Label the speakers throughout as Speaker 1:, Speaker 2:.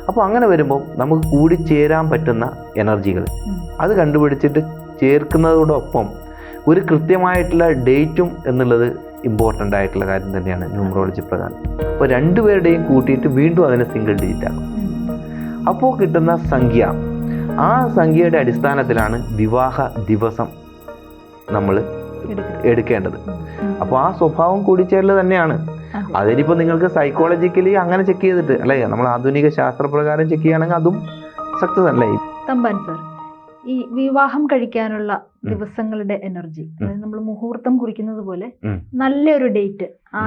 Speaker 1: അപ്പോൾ അങ്ങനെ വരുമ്പോൾ നമുക്ക് കൂടിച്ചേരാൻ പറ്റുന്ന എനർജികൾ അത് കണ്ടുപിടിച്ചിട്ട് ചേർക്കുന്നതോടൊപ്പം ഒരു കൃത്യമായിട്ടുള്ള ഡേറ്റും എന്നുള്ളത് ഇമ്പോർട്ടൻ്റ് ആയിട്ടുള്ള കാര്യം തന്നെയാണ് ന്യൂമറോളജി പ്രകാരം. അപ്പോൾ രണ്ടുപേരുടെയും കൂട്ടിയിട്ട് വീണ്ടും അതിനെ സിംഗിൾ ഡിജിറ്റ് ആക്കും. അപ്പോൾ കിട്ടുന്ന സംഖ്യ, ആ സംഖ്യയുടെ അടിസ്ഥാനത്തിലാണ് വിവാഹ ദിവസം നമ്മൾ എടുക്കേണ്ടത്. അപ്പോൾ ആ സ്വഭാവം കൂടിച്ചേരൽ തന്നെയാണ്. അതിനിപ്പോൾ നിങ്ങൾക്ക് സൈക്കോളജിക്കലി അങ്ങനെ ചെക്ക് ചെയ്തിട്ട് അല്ലേ, നമ്മൾ ആധുനിക ശാസ്ത്രപ്രകാരം ചെക്ക് ചെയ്യുകയാണെങ്കിൽ അതും സക്സസ് അല്ലേ.
Speaker 2: തമ്പാൻ സർ, ഈ വിവാഹം കഴിക്കാനുള്ള ദിവസങ്ങളുടെ എനർജി, അതായത് നമ്മൾ മുഹൂർത്തം കുറിക്കുന്നത് പോലെ നല്ലൊരു ഡേറ്റ്, ആ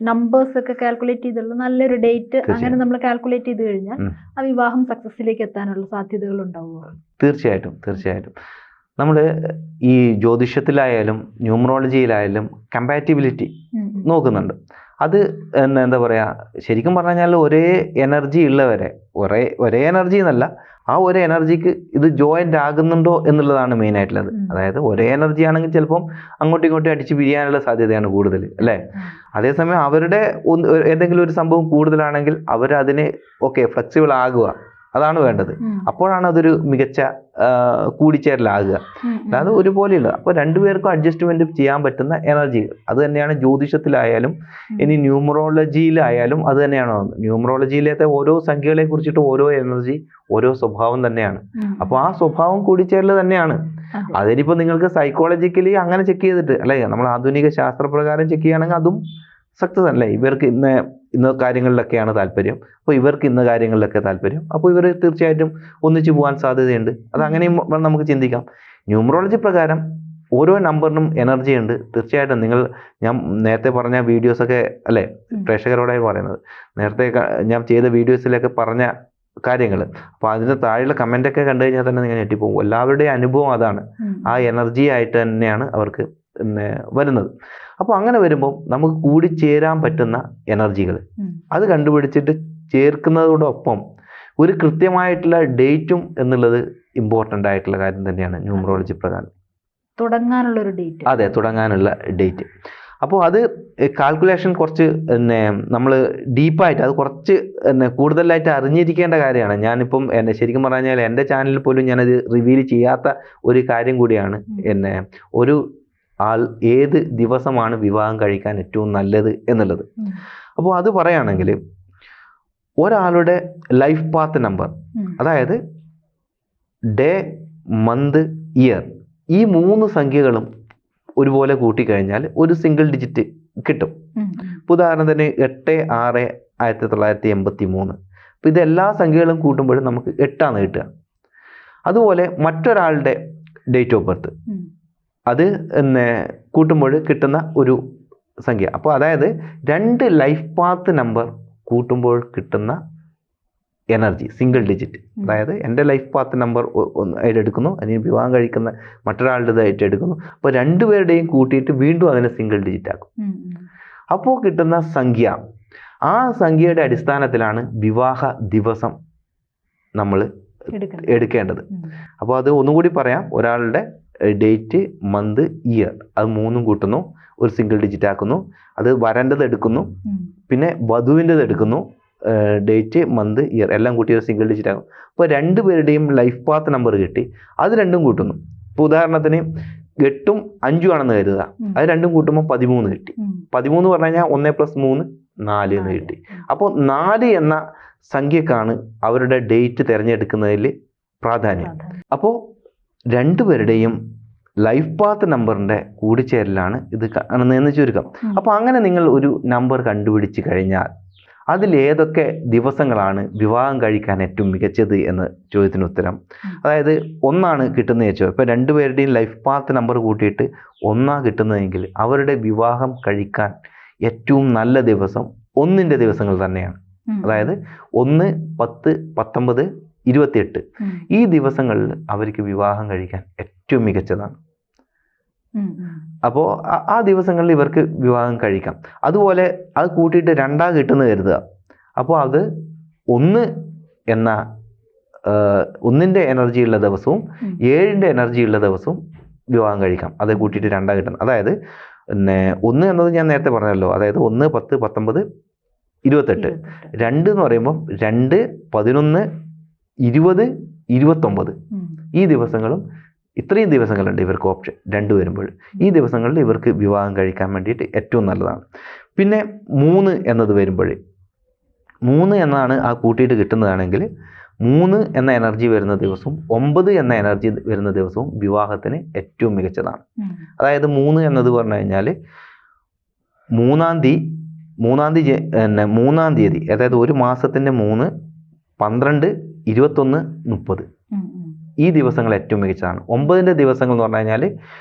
Speaker 2: നമ്പേഴ്സ് ഒക്കെ കാൽക്കുലേറ്റ് ചെയ്തുള്ള നല്ലൊരു ഡേറ്റ് അങ്ങനെ നമ്മൾ കാൽക്കുലേറ്റ് ചെയ്ത് കഴിഞ്ഞാൽ ആ വിവാഹം സക്സസിലേക്ക് എത്താനുള്ള സാധ്യതകൾ ഉണ്ടാവുമോ?
Speaker 1: തീർച്ചയായിട്ടും തീർച്ചയായിട്ടും. നമ്മൾ ഈ ജ്യോതിഷത്തിലായാലും ന്യൂമറോളജിയിലായാലും കമ്പാറ്റിബിലിറ്റി നോക്കുന്നുണ്ട്. അത് എന്താ പറയുക, ശരിക്കും പറഞ്ഞു കഴിഞ്ഞാൽ ഒരേ എനർജി ഉള്ളവരെ, ഒരേ എനർജി എന്നല്ല, ആ ഒരു എനർജിക്ക് ഇത് ജോയിൻ്റ് ആകുന്നുണ്ടോ എന്നുള്ളതാണ് മെയിനായിട്ടുള്ളത്. അതായത് ഒരേ എനർജി ആണെങ്കിൽ ചിലപ്പം അങ്ങോട്ടും ഇങ്ങോട്ടും അടിച്ച് പിരിയാനുള്ള സാധ്യതയാണ് കൂടുതൽ അല്ലേ. അതേസമയം അവരുടെ ഏതെങ്കിലും ഒരു സംഭവം കൂടുതലാണെങ്കിൽ അവരതിന് ഫ്ലെക്സിബിൾ ആകുക, അതാണ് വേണ്ടത്. അപ്പോഴാണ് അതൊരു മികച്ച കൂടിച്ചേരലാകുക. അതായത് ഒരുപോലെയുള്ള, അപ്പോൾ രണ്ടുപേർക്കും അഡ്ജസ്റ്റ്മെന്റ് ചെയ്യാൻ പറ്റുന്ന എനർജികൾ അത് തന്നെയാണ് ജ്യോതിഷത്തിലായാലും ഇനി ന്യൂമറോളജിയിലായാലും അത് തന്നെയാണ്. ന്യൂമറോളജിയിലത്തെ ഓരോ സംഖ്യകളെ കുറിച്ചിട്ട് ഓരോ എനർജി, ഓരോ സ്വഭാവം തന്നെയാണ്. അപ്പോൾ ആ സ്വഭാവം കൂടിച്ചേരൽ തന്നെയാണ്. അതിനിപ്പോൾ നിങ്ങൾക്ക് സൈക്കോളജിക്കലി അങ്ങനെ ചെക്ക് ചെയ്തിട്ട് അല്ലേ, നമ്മൾ ആധുനിക ശാസ്ത്രപ്രകാരം ചെക്ക് ചെയ്യുകയാണെങ്കിൽ അതും സക്സസ് അല്ലേ. ഇവർക്ക് ഇന്ന കാര്യങ്ങളിലൊക്കെയാണ് താല്പര്യം, അപ്പോൾ ഇവർക്ക് ഇന്ന കാര്യങ്ങളിലൊക്കെ താല്പര്യം, അപ്പോൾ ഇവർ തീർച്ചയായിട്ടും ഒന്നിച്ചു പോകാൻ സാധ്യതയുണ്ട്. അത് അങ്ങനെയും നമുക്ക് ചിന്തിക്കാം. ന്യൂമറോളജി പ്രകാരം ഓരോ നമ്പറിനും എനർജി ഉണ്ട്. തീർച്ചയായിട്ടും ഞാൻ നേരത്തെ പറഞ്ഞ വീഡിയോസൊക്കെ അല്ലേ പ്രേക്ഷകരോടായി പറയുന്നത്, നേരത്തെ ഞാൻ ചെയ്ത വീഡിയോസിലൊക്കെ പറഞ്ഞ കാര്യങ്ങൾ, അപ്പോൾ അതിന് താഴെയുള്ള കമൻ്റൊക്കെ കണ്ടു കഴിഞ്ഞാൽ തന്നെ നിങ്ങൾ ഞെട്ടിപ്പോകും. എല്ലാവരുടെയും അനുഭവം അതാണ്. ആ എനർജി ആയിട്ട് തന്നെയാണ് അവർക്ക് വരുന്നത്. അപ്പോൾ അങ്ങനെ വരുമ്പോൾ നമുക്ക് കൂടിച്ചേരാൻ പറ്റുന്ന എനർജികൾ അത് കണ്ടുപിടിച്ചിട്ട് ചേർക്കുന്നതോടൊപ്പം ഒരു കൃത്യമായിട്ടുള്ള ഡേറ്റും എന്നുള്ളത് ഇമ്പോർട്ടൻ്റ് ആയിട്ടുള്ള കാര്യം തന്നെയാണ് ന്യൂമറോളജി പ്രകാരം.
Speaker 2: തുടങ്ങാനുള്ളൊരു ഡേറ്റ്,
Speaker 1: അതെ, തുടങ്ങാനുള്ള ഡേറ്റ്. അപ്പോൾ അത് കാൽക്കുലേഷൻ കുറച്ച് നമ്മൾ ഡീപ്പായിട്ട് അത് കുറച്ച് കൂടുതലായിട്ട് അറിഞ്ഞിരിക്കേണ്ട കാര്യമാണ്. ഞാനിപ്പം ശരിക്കും പറഞ്ഞു കഴിഞ്ഞാൽ എൻ്റെ ചാനലിൽ പോലും ഞാനത് റിവീൽ ചെയ്യാത്ത ഒരു കാര്യം കൂടിയാണ്. ഒരു ആൾ ഏത് ദിവസമാണ് വിവാഹം കഴിക്കാൻ ഏറ്റവും നല്ലത് എന്നുള്ളത്. അപ്പോൾ അത് പറയുകയാണെങ്കിൽ ഒരാളുടെ ലൈഫ് പാത്ത് നമ്പർ, അതായത് ഡേ, മന്ത്, ഇയർ, ഈ 3 സംഖ്യകളും ഒരുപോലെ കൂട്ടിക്കഴിഞ്ഞാൽ ഒരു സിംഗിൾ ഡിജിറ്റ് കിട്ടും. ഉദാഹരണത്തിന് 8/6/1983. അപ്പോൾ ഇതെല്ലാ സംഖ്യകളും കൂട്ടുമ്പോഴും നമുക്ക് 8 കിട്ടുക. അതുപോലെ മറ്റൊരാളുടെ ഡേറ്റ് ഓഫ് ബർത്ത്, അത് കൂട്ടുമ്പോൾ കിട്ടുന്ന ഒരു സംഖ്യ. അപ്പോൾ അതായത് 2 ലൈഫ് പാത്ത് നമ്പർ കൂട്ടുമ്പോൾ കിട്ടുന്ന എനർജി സിംഗിൾ ഡിജിറ്റ്. അതായത് എൻ്റെ ലൈഫ് പാത്ത് നമ്പർ ആയിട്ട് എടുക്കുന്നു, അതിന് വിവാഹം കഴിക്കുന്ന മറ്റൊരാളുടേതായിട്ട് എടുക്കുന്നു. അപ്പോൾ രണ്ടുപേരുടെയും കൂട്ടിയിട്ട് വീണ്ടും അതിനെ സിംഗിൾ ഡിജിറ്റ് ആക്കും. അപ്പോൾ കിട്ടുന്ന സംഖ്യ, ആ സംഖ്യയുടെ അടിസ്ഥാനത്തിലാണ് വിവാഹ ദിവസം നമ്മൾ എടുക്കേണ്ടത്. അപ്പോൾ അത് ഒന്നുകൂടി പറയാം. ഒരാളുടെ ഡേറ്റ്, മന്ത്, ഇയർ, അത് 3 കൂട്ടുന്നു, ഒരു സിംഗിൾ ഡിജിറ്റ് ആക്കുന്നു. അത് വരേണ്ടത് എടുക്കുന്നു, പിന്നെ വധുവിൻ്റെത് എടുക്കുന്നു, ഡേറ്റ്, മന്ത്, ഇയർ എല്ലാം കൂട്ടി ഒരു സിംഗിൾ ഡിജിറ്റ് ആകും. അപ്പോൾ രണ്ടുപേരുടെയും ലൈഫ് പാത്ത് നമ്പർ കിട്ടി, അത് രണ്ടും കൂട്ടുന്നു. ഇപ്പോൾ ഉദാഹരണത്തിന് 8ഉം 5ഉം ആണെന്ന് കരുതുക, അത് രണ്ടും കൂട്ടുമ്പോൾ 13 കിട്ടി. 13 പറഞ്ഞു കഴിഞ്ഞാൽ 1 + 3 4 എന്ന് കിട്ടി. അപ്പോൾ 4 എന്ന സംഖ്യക്കാണ് അവരുടെ ഡേറ്റ് തിരഞ്ഞെടുക്കുന്നതിൽ പ്രാധാന്യം. അപ്പോൾ രണ്ടുപേരുടെയും ലൈഫ് പാത്ത് നമ്പറിൻ്റെ കൂടിച്ചേരലാണ് ഇത് കാണുന്നതെന്ന് ചുരുക്കം. അപ്പോൾ അങ്ങനെ നിങ്ങൾ ഒരു നമ്പർ കണ്ടുപിടിച്ച് കഴിഞ്ഞാൽ അതിലേതൊക്കെ ദിവസങ്ങളാണ് വിവാഹം കഴിക്കാൻ ഏറ്റവും മികച്ചത് എന്ന ചോദ്യത്തിന് ഉത്തരം, അതായത് 1 കിട്ടുന്നത് വെച്ചോ. ഇപ്പോൾ രണ്ടുപേരുടെയും ലൈഫ് പാത്ത് നമ്പർ കൂട്ടിയിട്ട് 1 കിട്ടുന്നതെങ്കിൽ അവരുടെ വിവാഹം കഴിക്കാൻ ഏറ്റവും നല്ല ദിവസം 1ൻ്റെ ദിവസങ്ങൾ തന്നെയാണ്. അതായത് 1, 10, 19, 28 ഈ ദിവസങ്ങളിൽ അവർക്ക് വിവാഹം കഴിക്കാൻ ഏറ്റവും മികച്ചതാണ്. അപ്പോൾ ആ ദിവസങ്ങളിൽ ഇവർക്ക് വിവാഹം കഴിക്കാം. അതുപോലെ അത് കൂട്ടിയിട്ട് 2 കിട്ടുന്നത് കരുതുക. അപ്പോൾ അത് 1 എന്ന 1ൻ്റെ എനർജി ഉള്ള ദിവസവും 7ൻ്റെ എനർജി ഉള്ള ദിവസവും വിവാഹം കഴിക്കാം. അത് കൂട്ടിയിട്ട് 2 കിട്ടുന്നത്. അതായത് 1 എന്നത് ഞാൻ നേരത്തെ പറഞ്ഞല്ലോ, അതായത് 1, 10, 19, 28. 2 എന്ന് പറയുമ്പോൾ 2, 11, 20, 29 ഈ ദിവസങ്ങളും ഇത്രയും ദിവസങ്ങളുണ്ട് ഇവർക്ക് ഓപ്ഷൻ 2 വരുമ്പോൾ. ഈ ദിവസങ്ങളിൽ ഇവർക്ക് വിവാഹം കഴിക്കാൻ വേണ്ടിയിട്ട് ഏറ്റവും നല്ലതാണ്. പിന്നെ 3 എന്നത് വരുമ്പോൾ 3 എന്നാണ് ആ കൂട്ടിയിട്ട് കിട്ടുന്നതാണെങ്കിൽ 3 എന്ന എനർജി വരുന്ന ദിവസവും 9 എന്ന എനർജി വരുന്ന ദിവസവും വിവാഹത്തിന് ഏറ്റവും മികച്ചതാണ്. അതായത് 3 എന്നത് പറഞ്ഞു കഴിഞ്ഞാൽ 3-ാം തീയതി അതായത് ഒരു മാസത്തിൻ്റെ 3, 12, 21, 30 ഈ ദിവസങ്ങൾ ഏറ്റവും മികച്ചതാണ്. 9ന്റെ ദിവസങ്ങൾ എന്ന് പറഞ്ഞു കഴിഞ്ഞാൽ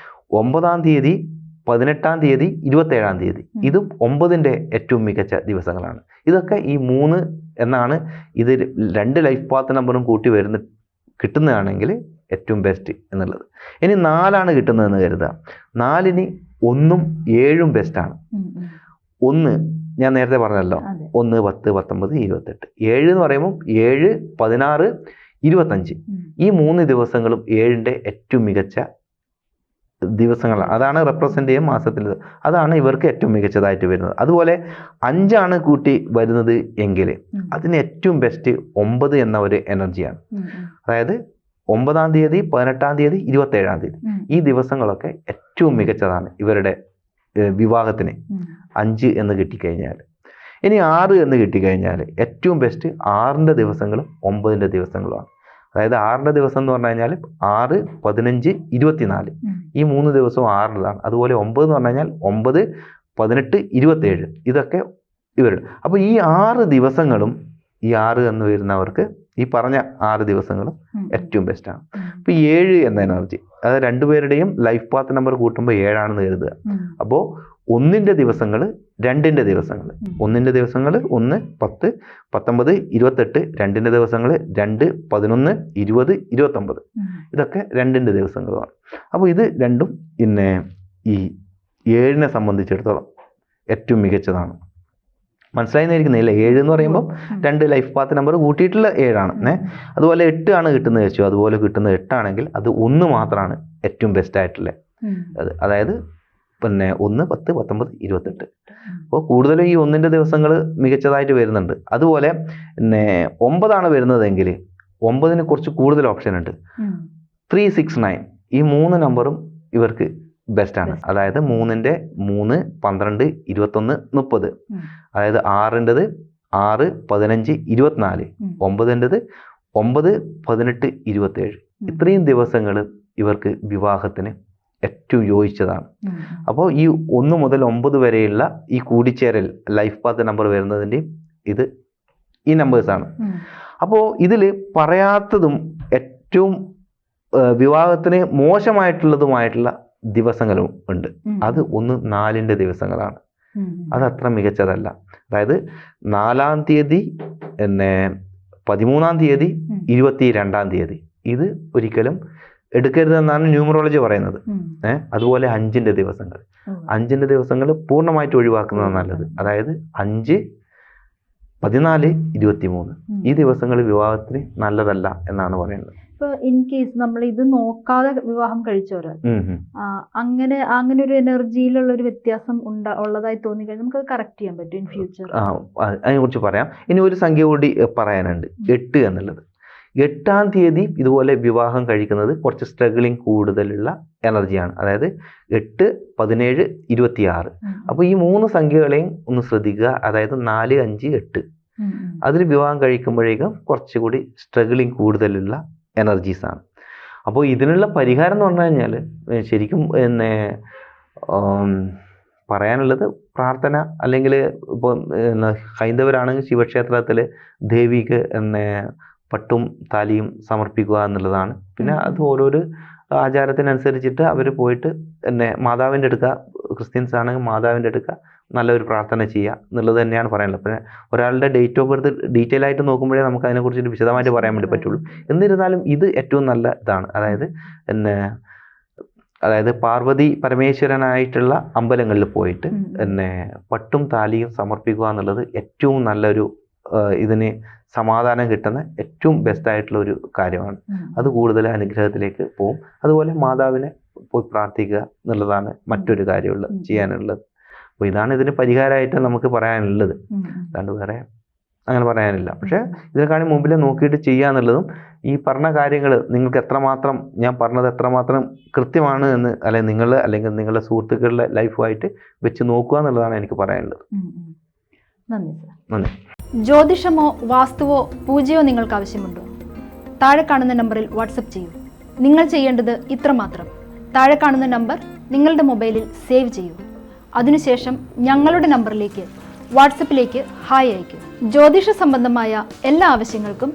Speaker 1: 9-ാം തീയതി, 18-ാം തീയതി, 27-ാം തീയതി ഇതും 9ന്റെ ഏറ്റവും മികച്ച ദിവസങ്ങളാണ്. ഇതൊക്കെ ഈ 3 എന്നാണ് ഇത് 2 ലൈഫ് പാത്ത് നമ്പറും കൂട്ടി കിട്ടുന്നതാണെങ്കിൽ ഏറ്റവും ബെസ്റ്റ് എന്നുള്ളത്. ഇനി 4 കിട്ടുന്നതെന്ന് കരുതുക. 4-ന് 1ഉം 7ഉം ബെസ്റ്റാണ്. 1 ഞാൻ നേരത്തെ പറഞ്ഞല്ലോ, 1, 10, 19, 28. 7 എന്ന് പറയുമ്പോൾ 7, 16, 25 ഈ 3 ദിവസങ്ങളും 7ന്റെ ഏറ്റവും മികച്ച ദിവസങ്ങളാണ്. അതാണ് റെപ്രസെൻ്റ് ചെയ്യും മാസത്തിൽ. അതാണ് ഇവർക്ക് ഏറ്റവും മികച്ചതായിട്ട് വരുന്നത്. അതുപോലെ 5 കൂട്ടി വരുന്നത് എങ്കിൽ അതിന് ഏറ്റവും ബെസ്റ്റ് 9 എന്ന ഒരു എനർജിയാണ്. അതായത് 9-ാം തീയതി, 18-ാം തീയതി, 27-ാം തീയതി ഈ ദിവസങ്ങളൊക്കെ ഏറ്റവും മികച്ചതാണ് ഇവരുടെ വിവാഹത്തിന് 5 എന്ന് കിട്ടിക്കഴിഞ്ഞാൽ. ഇനി 6 എന്ന് കിട്ടിക്കഴിഞ്ഞാൽ ഏറ്റവും ബെസ്റ്റ് 6ന്റെ ദിവസങ്ങളും 9ന്റെ ദിവസങ്ങളുമാണ്. അതായത് 6ന്റെ ദിവസം എന്ന് പറഞ്ഞു കഴിഞ്ഞാൽ 6, 15, 24 ഈ 3 ദിവസവും 6ലാണ്. അതുപോലെ 9 എന്ന് പറഞ്ഞു കഴിഞ്ഞാൽ 9, 18, 27 ഇതൊക്കെ ഇവരുടെ. അപ്പോൾ ഈ 6 ദിവസങ്ങളും ഈ 6 എന്ന് വരുന്നവർക്ക് ഈ പറഞ്ഞ 6 ദിവസങ്ങളും ഏറ്റവും ബെസ്റ്റാണ്. ഇപ്പോൾ 7 എന്ന എനർജി അത് രണ്ടുപേരുടെയും ലൈഫ് പാത്ത് നമ്പർ കൂട്ടുമ്പോൾ 7 കരുതുക. അപ്പോൾ 1ന്റെ ദിവസങ്ങൾ, 2ന്റെ ദിവസങ്ങൾ, 1ന്റെ ദിവസങ്ങൾ 1, 10, 19, 28, 2ന്റെ ദിവസങ്ങൾ 2, 11, 20, 29 ഇതൊക്കെ 2ന്റെ ദിവസങ്ങളുമാണ്. അപ്പോൾ ഇത് രണ്ടും പിന്നെ ഈ 7നെ സംബന്ധിച്ചിടത്തോളം ഏറ്റവും മികച്ചതാണ്. മനസ്സിലായിരിക്കുന്നില്ല? 7 എന്ന് പറയുമ്പോൾ 2 ലൈഫ് പാത്ത് നമ്പർ കൂട്ടിയിട്ടുള്ള 7 അതുപോലെ 8 കിട്ടുന്നത് വെച്ചു. അതുപോലെ കിട്ടുന്നത് 8 അത് 1 മാത്രമാണ് ഏറ്റവും ബെസ്റ്റ് ആയിട്ടുള്ളത്. അതായത് പിന്നെ 1, 10, 19, 28 അപ്പോൾ കൂടുതലും ഈ 1ന്റെ ദിവസങ്ങൾ മികച്ചതായിട്ട് വരുന്നുണ്ട്. അതുപോലെ പിന്നെ 9 വരുന്നതെങ്കിൽ 9ന് കുറച്ച് കൂടുതൽ ഓപ്ഷൻ ഉണ്ട്. 3, 6, 9 ഈ 3 നമ്പറും ഇവർക്ക് ബെസ്റ്റാണ്. അതായത് 3ന്റെ 3, 12, 21, 30 അതായത് 6ൻ്റെത് 6, 15, 24 9ൻ്റെത് 9, 18, 27 ഇത്രയും ദിവസങ്ങൾ ഇവർക്ക് വിവാഹത്തിന് ഏറ്റവും യോജിച്ചതാണ്. അപ്പോൾ ഈ 1 മുതൽ 9 വരെയുള്ള ഈ കൂടിച്ചേരൽ ലൈഫ് പാത്ത് നമ്പർ വരുന്നതിൻ്റെയും ഇത് ഈ നമ്പേഴ്സാണ്. അപ്പോൾ ഇതിൽ പറയാത്തതും ഏറ്റവും വിവാഹത്തിന് മോശമായിട്ടുള്ളതുമായിട്ടുള്ള ദിവസങ്ങളും ഉണ്ട്. അത് 4ന്റെ ദിവസങ്ങളാണ്. അത് അത്ര മികച്ചതല്ല. അതായത് 4-ാം തീയതി, 13-ാം തീയതി, 22-ാം തീയതി ഇത് ഒരിക്കലും എടുക്കരുതെന്നാണ് ന്യൂമറോളജി പറയുന്നത്. അതുപോലെ 5ന്റെ ദിവസങ്ങൾ, 5ന്റെ ദിവസങ്ങൾ പൂർണ്ണമായിട്ട് ഒഴിവാക്കുന്നതാണ് നല്ലത്. അതായത് 5, 14, 23 ഈ ദിവസങ്ങൾ വിവാഹത്തിന് നല്ലതല്ല എന്നാണ് പറയുന്നത്.
Speaker 2: ഇപ്പൊ ഇൻ കേസ് നമ്മൾ ഇത് നോക്കാതെ വിവാഹം കഴിച്ചവരാ അങ്ങനെ ഒരു എനർജിയിലുള്ള ഒരു വ്യത്യാസം ഉള്ളതായി തോന്നി കഴിഞ്ഞാൽ നമുക്ക് അത് കറക്റ്റ് ചെയ്യാൻ പറ്റും ഇൻ ഫ്യൂച്ചർ.
Speaker 1: അതിനെ കുറിച്ച് പറയാം. ഇനി ഒരു സംഖ്യ കൂടി പറയാനുണ്ട്, 8 എന്നുള്ളത്. 8-ാം തീയതി ഇതുപോലെ വിവാഹം കഴിക്കുന്നത് കുറച്ച് സ്ട്രഗിളിങ് കൂടുതലുള്ള എനർജിയാണ്. അതായത് 8, 17, 26 അപ്പോൾ ഈ 3 സംഖ്യകളെയും ഒന്ന് ശ്രദ്ധിക്കുക. അതായത് 4, 5, 8 അതിൽ വിവാഹം കഴിക്കുമ്പോഴേക്കും കുറച്ചുകൂടി സ്ട്രഗിളിങ് കൂടുതലുള്ള എനർജീസാണ്. അപ്പോൾ ഇതിനുള്ള പരിഹാരം എന്ന് പറഞ്ഞു കഴിഞ്ഞാൽ ശരിക്കും പറയാനുള്ളത് പ്രാർത്ഥന, അല്ലെങ്കിൽ ഇപ്പോൾ ഹൈന്ദവരാണെങ്കിൽ ശിവക്ഷേത്രത്തിൽ ദേവിക്ക് പട്ടും താലിയും സമർപ്പിക്കുക എന്നുള്ളതാണ്. പിന്നെ അത് ഓരോരോ ആചാരത്തിനനുസരിച്ചിട്ട് അവർ പോയിട്ട് മാതാവിൻ്റെ അടുക്ക, ക്രിസ്ത്യൻസ് ആണെങ്കിൽ മാതാവിൻ്റെ അടുക്ക നല്ലൊരു പ്രാർത്ഥന ചെയ്യുക എന്നുള്ളത് തന്നെയാണ് പറയാനുള്ളത്. പിന്നെ ഒരാളുടെ ഡേറ്റ് ഓഫ് ബർത്ത് ഡീറ്റെയിൽ ആയിട്ട് നോക്കുമ്പോഴേ നമുക്ക് അതിനെക്കുറിച്ചിട്ട് വിശദമായിട്ട് പറയാൻ വേണ്ടി പറ്റുള്ളൂ. എന്നിരുന്നാലും ഇത് ഏറ്റവും നല്ല ഇതാണ്. അതായത് പാർവതി പരമേശ്വരനായിട്ടുള്ള അമ്പലങ്ങളിൽ പോയിട്ട് പട്ടും താലിയും സമർപ്പിക്കുക എന്നുള്ളത് ഏറ്റവും നല്ലൊരു ഇതിന് സമാധാനം കിട്ടുന്ന ഏറ്റവും ബെസ്റ്റ് ആയിട്ടുള്ള ഒരു കാര്യമാണ്. അത് കൂടുതൽ അനുഗ്രഹത്തിലേക്ക് പോകും. അതുപോലെ മാതാവിനെ പോയി പ്രാർത്ഥിക്കുക എന്നുള്ളതാണ് മറ്റൊരു കാര്യമുള്ളത് ചെയ്യാനുള്ളത്. അപ്പോൾ ഇതാണ് ഇതിന് പരിഹാരമായിട്ട് നമുക്ക് പറയാനുള്ളത്. അല്ലാണ്ട് വേറെ അങ്ങനെ പറയാനില്ല. പക്ഷേ ഇതിനെക്കാളും മുമ്പിൽ നോക്കിയിട്ട് ചെയ്യുക എന്നുള്ളതും ഈ പറഞ്ഞ കാര്യങ്ങൾ നിങ്ങൾക്ക് എത്രമാത്രം ഞാൻ പറഞ്ഞത് എത്രമാത്രം കൃത്യമാണ് എന്ന് അല്ലെങ്കിൽ നിങ്ങളുടെ സുഹൃത്തുക്കളുടെ ലൈഫുമായിട്ട് വെച്ച് നോക്കുക എന്നുള്ളതാണ് എനിക്ക് പറയാനുള്ളത്.
Speaker 2: നന്ദി സർ.
Speaker 1: നന്ദി.
Speaker 2: ജ്യോതിഷമോ വാസ്തുവോ പൂജയോ നിങ്ങൾക്ക് ആവശ്യമുണ്ടോ? താഴെ കാണുന്ന നമ്പറിൽ വാട്സപ്പ് ചെയ്യൂ. നിങ്ങൾ ചെയ്യേണ്ടത് ഇത്രമാത്രം: താഴെ കാണുന്ന നമ്പർ നിങ്ങളുടെ മൊബൈലിൽ സേവ് ചെയ്യൂ. അതിനുശേഷം ഞങ്ങളുടെ നമ്പറിലേക്ക് വാട്സപ്പിലേക്ക് ഹായ് അയക്കൂ. ജ്യോതിഷ സംബന്ധമായ എല്ലാ ആവശ്യങ്ങൾക്കും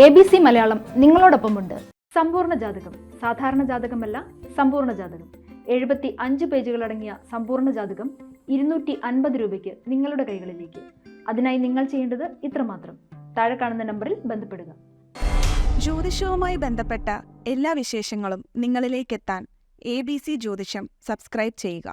Speaker 2: ABC മലയാളം നിങ്ങളോടൊപ്പമുണ്ട്. സമ്പൂർണ്ണ ജാതകം, സാധാരണ ജാതകമല്ല, സമ്പൂർണ്ണ ജാതകം. 75 പേജുകളടങ്ങിയ സമ്പൂർണ്ണ ജാതകം 250 രൂപയ്ക്ക് നിങ്ങളുടെ കൈകളിലേക്ക്. അതിനായി നിങ്ങൾ ചെയ്യേണ്ടത് ഇത്രമാത്രം: താഴെ കാണുന്ന നമ്പറിൽ ബന്ധപ്പെടുക.
Speaker 3: ജ്യോതിഷവുമായി ബന്ധപ്പെട്ട എല്ലാ വിശേഷങ്ങളും നിങ്ങളിലേക്കെത്താൻ ABC ജ്യോതിഷം സബ്സ്ക്രൈബ് ചെയ്യുക.